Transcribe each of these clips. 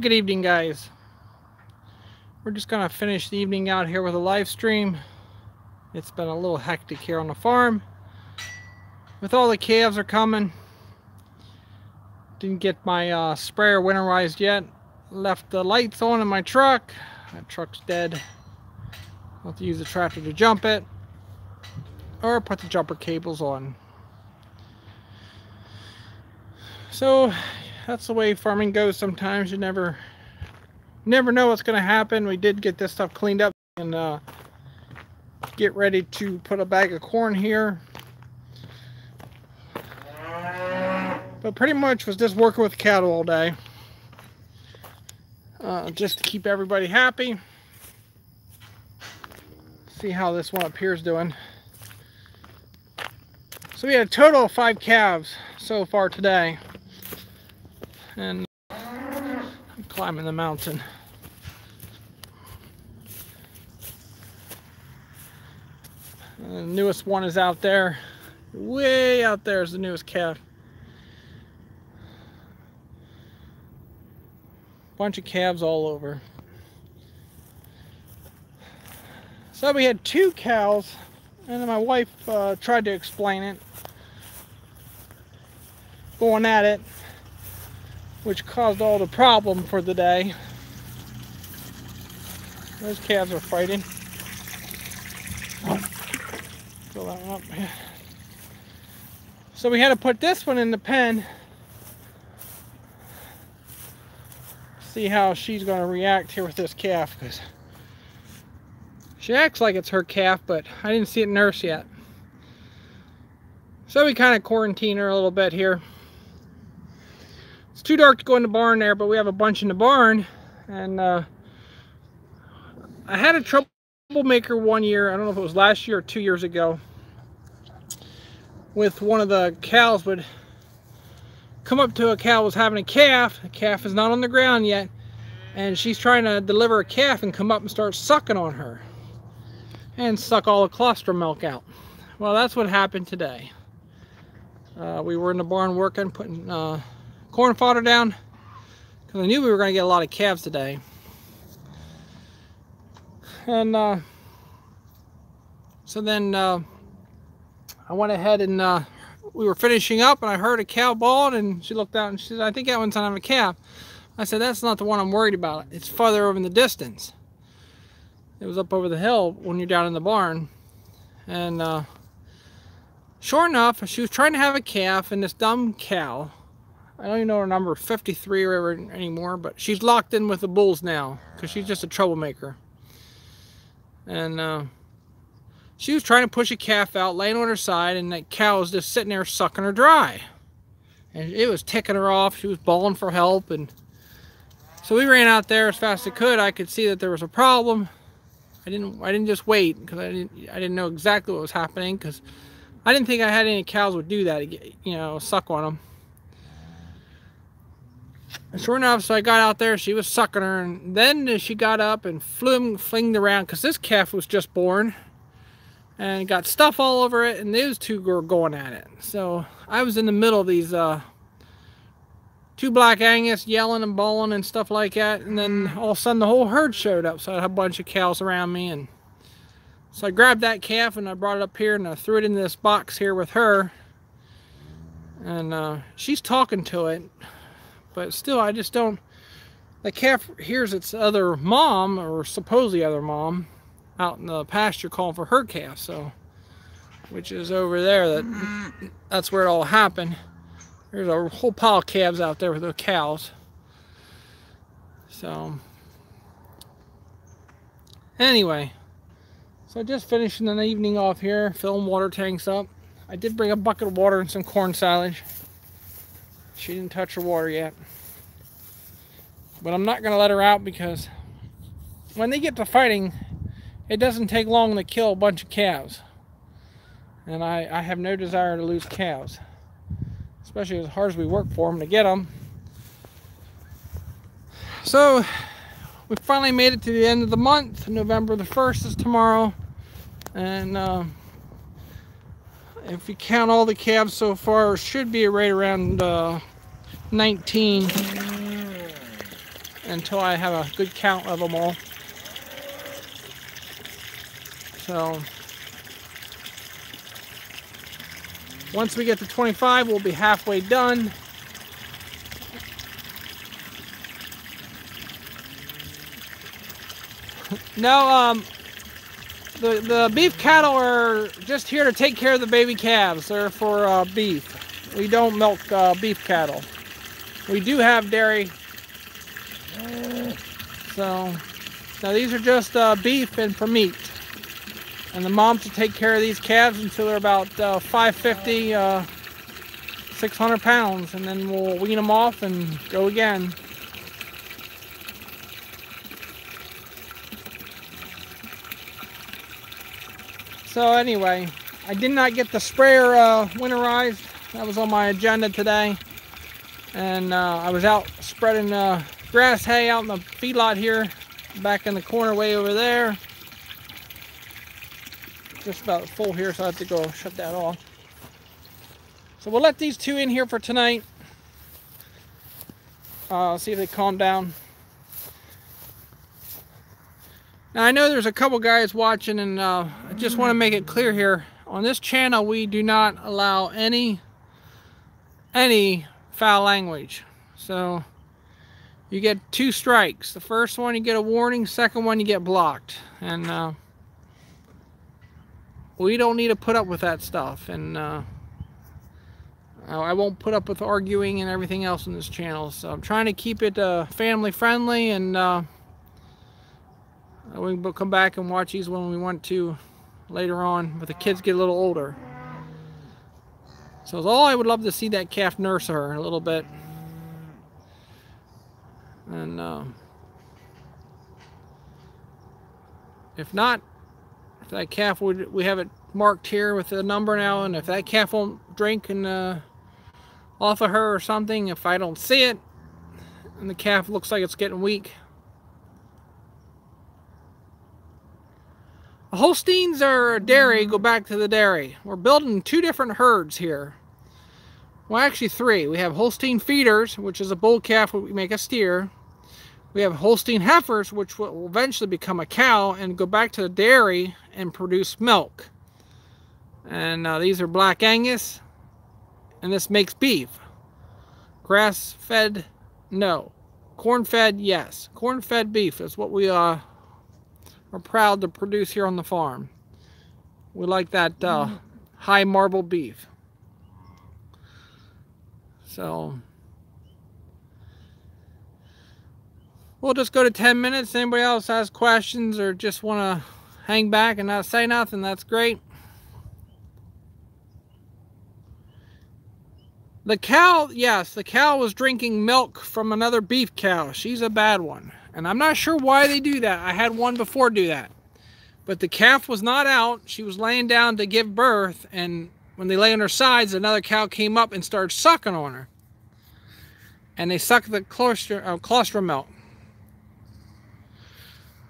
Good evening, guys. We're just gonna finish the evening out here with a live stream. It's been a little hectic here on the farm with all the calves are coming. Didn't get my sprayer winterized yet. Left the lights on in my truck. That truck's dead. I'll have to use the tractor to jump it or put the jumper cables on. So that's the way farming goes sometimes. You never know what's going to happen. We did get this stuff cleaned up and get ready to put a bag of corn here. But pretty much was just working with cattle all day. Just to keep everybody happy. See how this one up here is doing. So we had a total of 5 calves so far today. And I'm climbing the mountain. And the newest one is out there. Way out there is the newest calf. Bunch of calves all over. So we had 2 cows, and then my wife tried to explain it, going at it, which caused all the problem for the day. Those calves are fighting. Fill that one up. So we had to put this one in the pen. See how she's going to react here with this calf, because she acts like it's her calf, but I didn't see it nurse yet. So we kind of quarantine her a little bit here. It's too dark to go in the barn there, but we have a bunch in the barn. And I had a troublemaker one year, I don't know if it was last year or 2 years ago, with one of the cows would come up to a cow was having a calf. The calf is not on the ground yet, and she's trying to deliver a calf and come up and start sucking on her and suck all the colostrum milk out. Well, that's what happened today. We were in the barn working, putting corn fodder down, because I knew we were going to get a lot of calves today. And so then I went ahead and we were finishing up, and I heard a cow bawling, and she looked out and she said, "I think that one's not a calf." I said, "That's not the one I'm worried about. It's farther over in the distance." It was up over the hill when you're down in the barn. And sure enough, she was trying to have a calf, and this dumb cow, I don't even know her number, 53 or anymore, but she's locked in with the bulls now because she's just a troublemaker. And she was trying to push a calf out, laying on her side, and that cow was just sitting there sucking her dry. And it was ticking her off. She was bawling for help. And so we ran out there as fast as I could. I could see that there was a problem. I didn't just wait, because I didn't know exactly what was happening, because I didn't think I had any cows would do that, you know, suck on them. And sure enough, so I got out there, she was sucking her, and then she got up and flinged around, because this calf was just born. And got stuff all over it, and those 2 were going at it. So I was in the middle of these 2 black Angus yelling and bawling and stuff like that, and then all of a sudden the whole herd showed up. So I had a bunch of cows around me, and so I grabbed that calf and I brought it up here and I threw it in this box here with her. And she's talking to it, but still I just don't. The calf hears its other mom, or supposedly other mom, out in the pasture calling for her calf, so, which is over there. That's where it all happened. There's a whole pile of calves out there with the cows. So anyway, so just finishing the evening off here, filling water tanks up. I did bring a bucket of water and some corn silage. She didn't touch her water yet, but I'm not going to let her out, because when they get to fighting, it doesn't take long to kill a bunch of calves. And I have no desire to lose calves, especially as hard as we work for them to get them. So we finally made it to the end of the month. November the 1st is tomorrow. And if you count all the calves so far, it should be right around 19. until I have a good count of them all. So once we get to 25, we'll be halfway done. No, the beef cattle are just here to take care of the baby calves. They're for beef. We don't milk beef cattle. We do have dairy. So now these are just beef and for meat. And the moms will take care of these calves until they're about 550, 600 pounds. And then we'll wean them off and go again. So anyway, I did not get the sprayer winterized. That was on my agenda today. And I was out spreading grass hay out in the feedlot here, back in the corner way over there. Just about full here, so I have to go shut that off. So we'll let these two in here for tonight. See if they calm down. Now I know there's a couple guys watching, and I just want to make it clear here. On this channel, we do not allow any foul language. So you get 2 strikes. The first one you get a warning, second one you get blocked. And we don't need to put up with that stuff. And I won't put up with arguing and everything else on this channel. So I'm trying to keep it family friendly, and we can come back and watch these when we want to later on, but the kids get a little older. So all I would love to see that calf nurse her a little bit. And if not, if that calf we have it marked here with the number now, and if that calf won't drink and off of her or something, if I don't see it and the calf looks like it's getting weak. The Holsteins are dairy, go back to the dairy. We're building 2 different herds here. Well, actually 3. We have Holstein feeders, which is a bull calf we make a steer. We have Holstein heifers, which will eventually become a cow and go back to the dairy and produce milk. And these are Black Angus, and this makes beef. Grass-fed, no. Corn-fed, yes. Corn-fed beef is what we are proud to produce here on the farm. We like that high marble beef. So we'll just go to 10 minutes. Anybody else has questions or just want to hang back and not say nothing, that's great. The cow, yes, the cow was drinking milk from another beef cow. She's a bad one. And I'm not sure why they do that. I had one before do that. But the calf was not out. She was laying down to give birth. And when they lay on her sides, another cow came up and started sucking on her. And they sucked the colostrum milk.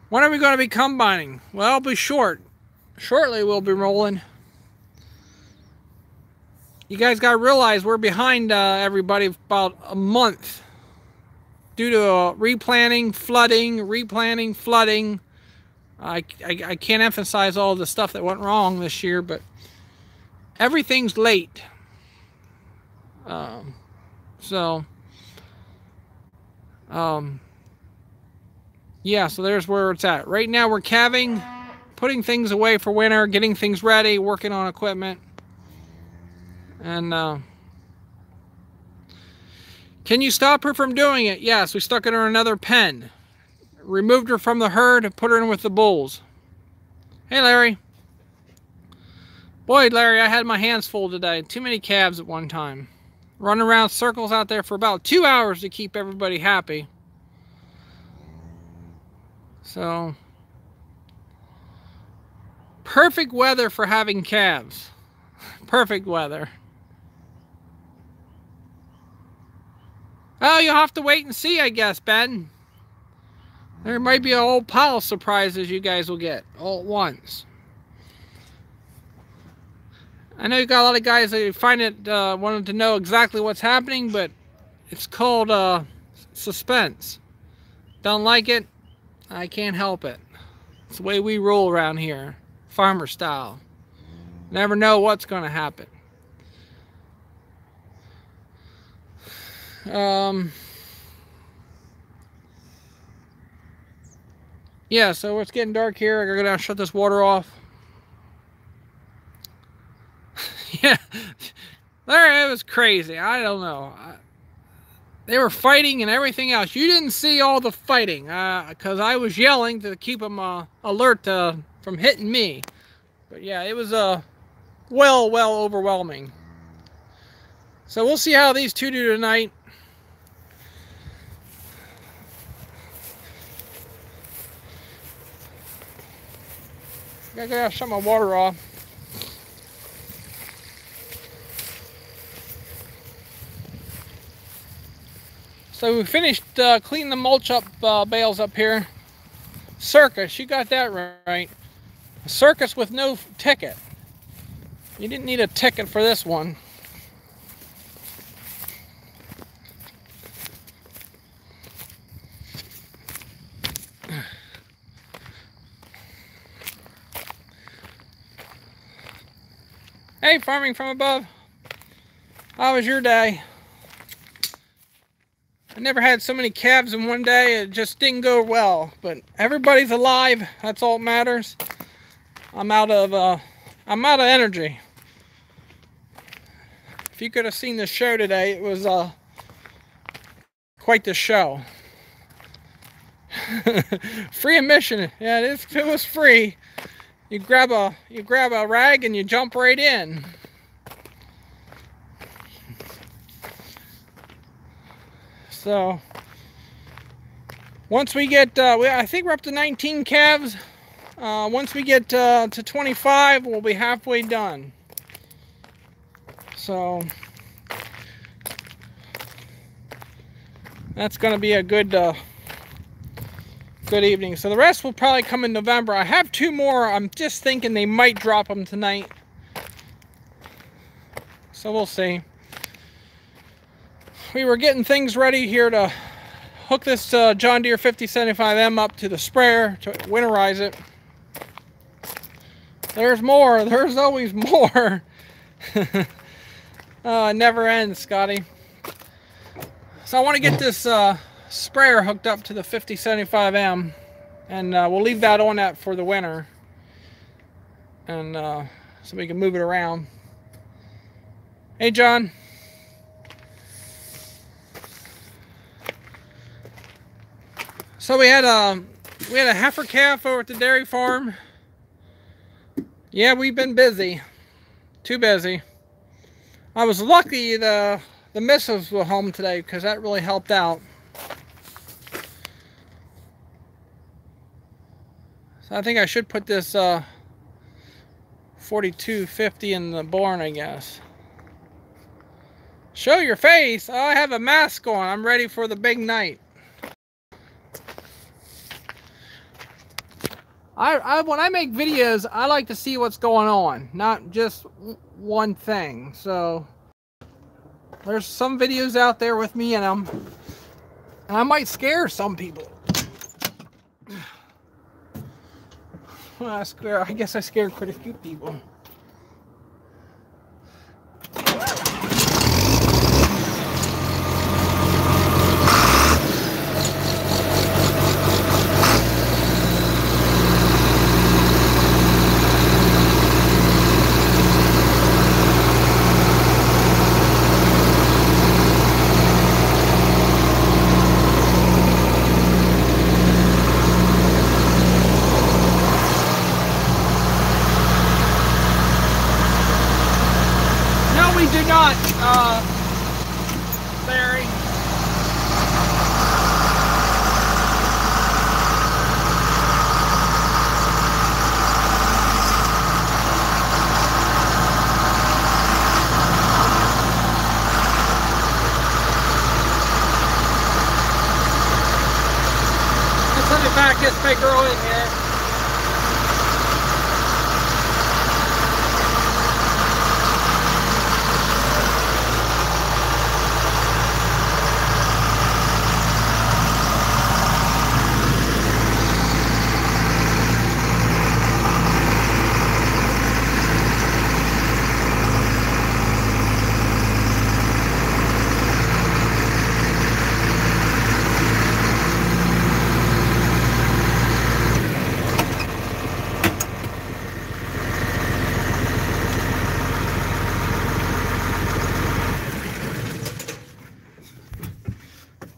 When are we going to be combining? Well, it'll be short. Shortly we'll be rolling. You guys got to realize we're behind everybody about a month. Due to replanting, flooding. I can't emphasize all the stuff that went wrong this year, but everything's late. Yeah, so there's where it's at. Right now we're calving, putting things away for winter, getting things ready, working on equipment. And can you stop her from doing it? Yes, we stuck her in another pen. Removed her from the herd and put her in with the bulls. Hey, Larry. Boy, Larry, I had my hands full today. Too many calves at one time. Running around circles out there for about 2 hours to keep everybody happy. So, perfect weather for having calves. Perfect weather. Well, you'll have to wait and see, I guess, Ben. There might be a whole pile of surprises you guys will get all at once. I know you got a lot of guys that find it wanted to know exactly what's happening, but it's called suspense. Don't like it? I can't help it. It's the way we roll around here. Farmer style. Never know what's going to happen. Yeah, so it's getting dark here. I gotta go down and shut this water off. Yeah, there, it was crazy. I don't know. They were fighting and everything else. You didn't see all the fighting because I was yelling to keep them alert from hitting me. But yeah, it was well overwhelming. So we'll see how these two do tonight. I gotta shut my water off. So we finished cleaning the mulch up bales up here. Circus, you got that right. A circus with no ticket. You didn't need a ticket for this one. Hey, farming from above. How was your day? I never had so many calves in one day. It just didn't go well. But everybody's alive. That's all that matters. I'm out of energy. If you could have seen the show today, it was quite the show. Free admission. Yeah, it was free. You grab a rag and you jump right in. So once we get, I think we're up to 19 calves. Once we get to 25, we'll be halfway done. So that's going to be a good evening. So the rest will probably come in November. I have two more. I'm just thinking they might drop them tonight. So we'll see. We were getting things ready here to hook this John Deere 5075M up to the sprayer to winterize it. There's more. There's always more. Oh, it never ends, Scotty. So I want to get this sprayer hooked up to the 5075M, and we'll leave that on that for the winter, and so we can move it around. Hey, John. So we had a heifer calf over at the dairy farm. Yeah, we've been busy. Too busy. I was lucky the missus was home today because that really helped out. So I think I should put this 4250 in the barn, I guess. Show your face. Oh, I have a mask on. I'm ready for the big night. When I make videos, I like to see what's going on, not just one thing. So there's some videos out there with me in them, and I might scare some people. Well, I guess I scared quite a few people. Larry. Let's let me back this big girl in here.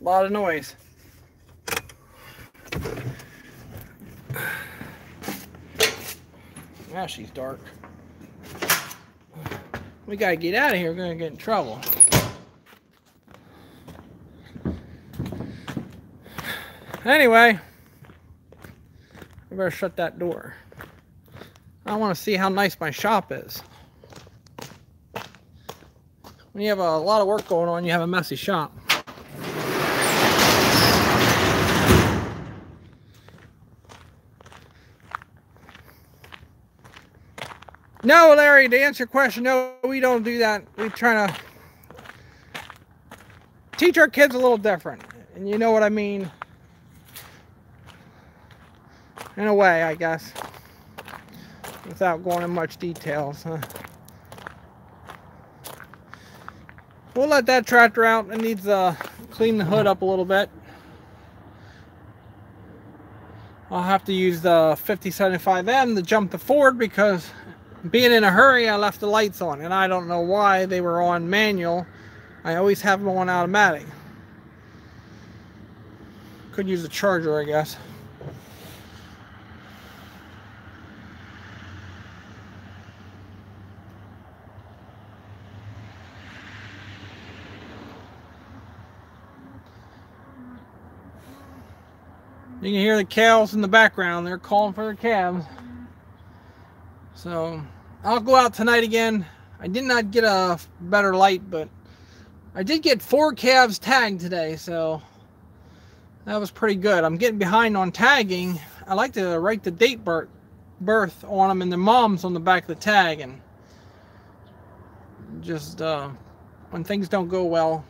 A lot of noise. Now she's dark. We gotta get out of here. We're gonna get in trouble. Anyway, I better shut that door. I want to see how nice my shop is. When you have a lot of work going on, you have a messy shop. No, Larry, to answer your question, no, we don't do that. We try to teach our kids a little different. And you know what I mean? In a way, I guess. Without going into much details. Huh? We'll let that tractor out. It needs to clean the hood up a little bit. I'll have to use the 5075M to jump the Ford because being in a hurry, I left the lights on. And I don't know why they were on manual. I always have them on automatic. Could use a charger, I guess. You can hear the cows in the background. They're calling for their calves. So, I'll go out tonight again. I did not get a better light, but I did get 4 calves tagged today, so that was pretty good. I'm getting behind on tagging. I like to write the date birth on them and the moms on the back of the tag, and just when things don't go well,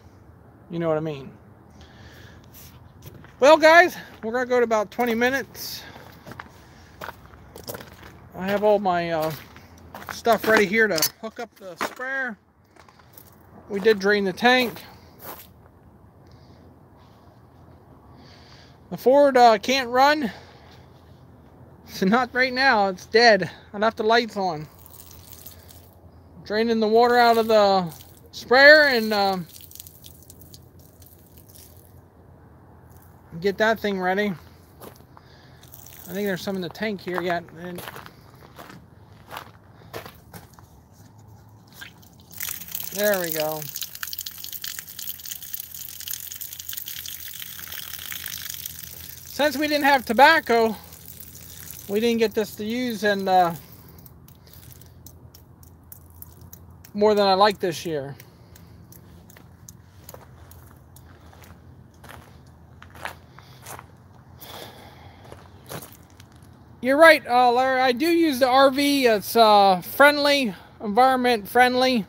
you know what I mean. Well, guys, we're going to go to about 20 minutes. I have all my stuff ready here to hook up the sprayer. We did drain the tank. The Ford can't run. So not right now. It's dead. I left the lights on. Draining the water out of the sprayer and get that thing ready. I think there's some in the tank here yet. And there we go. Since we didn't have tobacco, we didn't get this to use and more than I like this year. You're right, Larry. I do use the RV. It's friendly, environment friendly.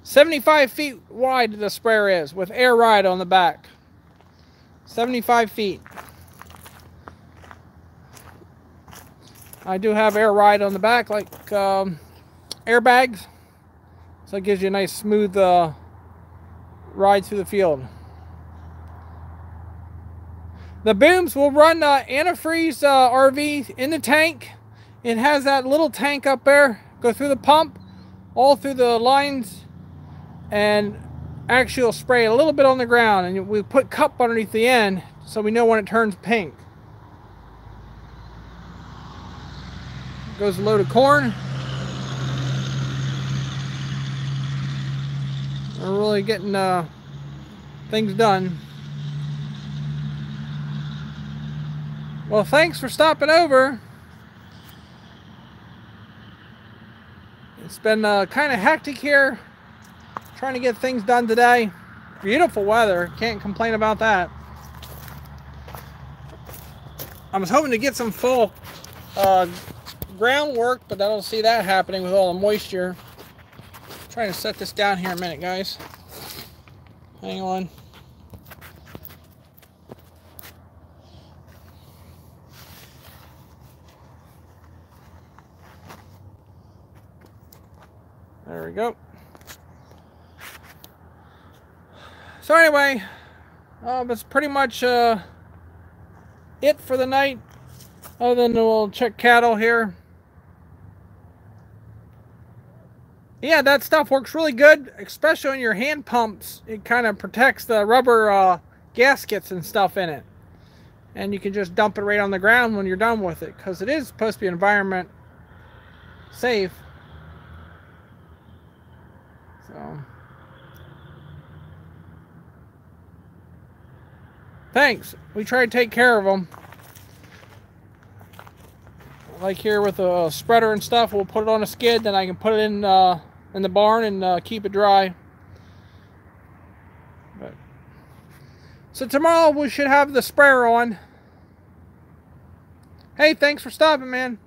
75 feet wide the sprayer is with air ride on the back. 75 feet. I do have air ride on the back, like airbags. So it gives you a nice smooth ride through the field. The booms will run antifreeze RV in the tank. It has that little tank up there. Go through the pump, all through the lines, and actually will spray a little bit on the ground. And we put cup underneath the end so we know when it turns pink. Goes a load of corn. We're really getting things done. Well, thanks for stopping over. It's been kind of hectic here, trying to get things done today. Beautiful weather, can't complain about that. I was hoping to get some full groundwork, but I don't see that happening with all the moisture. I'm trying to set this down here a minute, guys. Hang on. There we go. So anyway, that's pretty much it for the night. Other than we'll check cattle here. Yeah, that stuff works really good, especially on your hand pumps. It kind of protects the rubber gaskets and stuff in it. And you can just dump it right on the ground when you're done with it, because it is supposed to be environment safe. So, thanks. We try to take care of them. Like here with a spreader and stuff, we'll put it on a skid, then I can put it in the barn and keep it dry. But, so tomorrow we should have the sprayer on. Hey, thanks for stopping, man.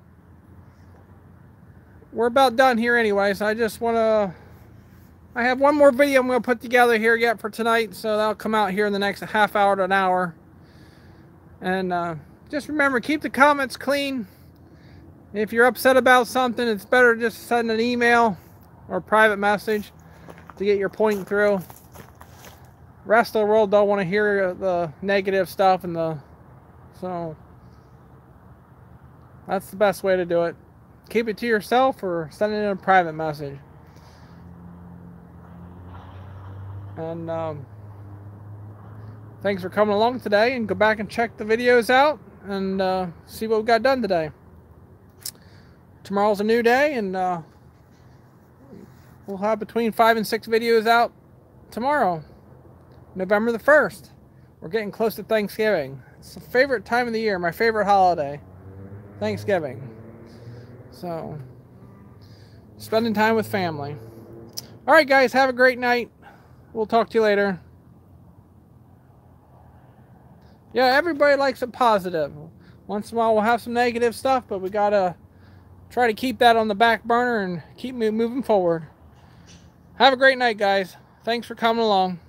We're about done here anyways. I just want to... I have one more video I'm going to put together here yet for tonight, so that'll come out here in the next half hour to an hour. And just remember, keep the comments clean. If you're upset about something, it's better just send an email or a private message to get your point through. Rest of the world don't want to hear the negative stuff, so that's the best way to do it. Keep it to yourself or send it in a private message. And thanks for coming along today, and go back and check the videos out and see what we got done today. Tomorrow's a new day, and we'll have between 5 and 6 videos out tomorrow, November the 1st. We're getting close to Thanksgiving. It's the favorite time of the year, my favorite holiday, Thanksgiving. So, spending time with family. All right, guys, have a great night. We'll talk to you later. Yeah, everybody likes it positive. Once in a while we'll have some negative stuff, but we gotta try to keep that on the back burner and keep moving forward. Have a great night, guys. Thanks for coming along.